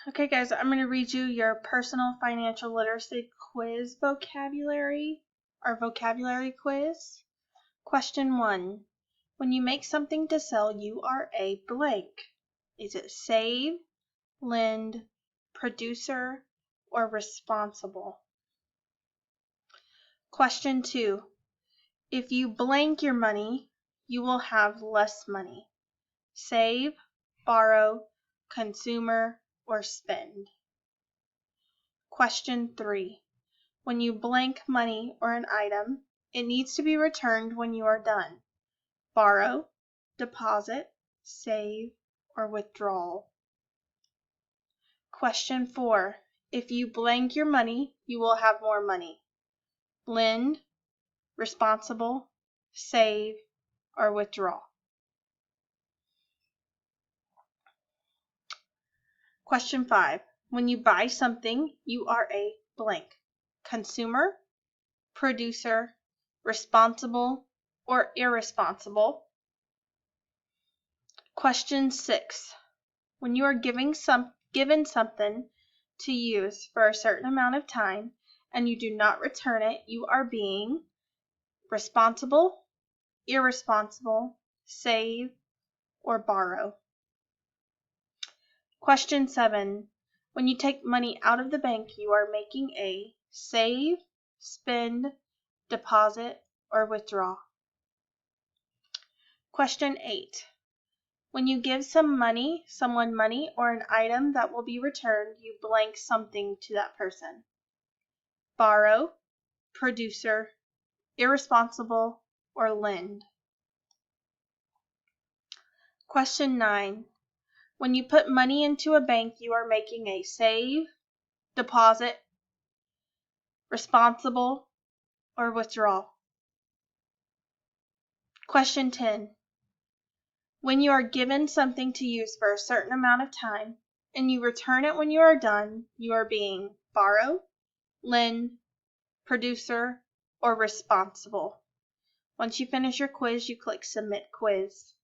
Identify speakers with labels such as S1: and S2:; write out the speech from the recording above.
S1: Okay guys, I'm going to read you your personal financial literacy quiz vocabulary, or vocabulary quiz. Question 1. When you make something to sell, you are a blank. Is it save, lend, producer, or responsible? Question 2. If you blank your money, you will have less money. Save, borrow, consumer, or spend. Question 3. When you blank money or an item, it needs to be returned when you are done. Borrow, deposit, save, or withdrawal. Question 4. If you blank your money, you will have more money. Lend, responsible, save, or withdraw. Question 5. When you buy something, you are a blank. Consumer, producer, responsible, or irresponsible. Question 6. When you are given something to use for a certain amount of time and you do not return it, you are being responsible, irresponsible, save, or borrow. Question 7. When you take money out of the bank, you are making a save, spend, deposit, or withdraw. Question 8. When you give someone money, or an item that will be returned, you blank something to that person. Borrow, producer, irresponsible, or lend. Question 9. When you put money into a bank, you are making a save, deposit, responsible, or withdrawal. Question 10. When you are given something to use for a certain amount of time and you return it when you are done, you are being borrow, lend, producer, or responsible. Once you finish your quiz, you click Submit Quiz.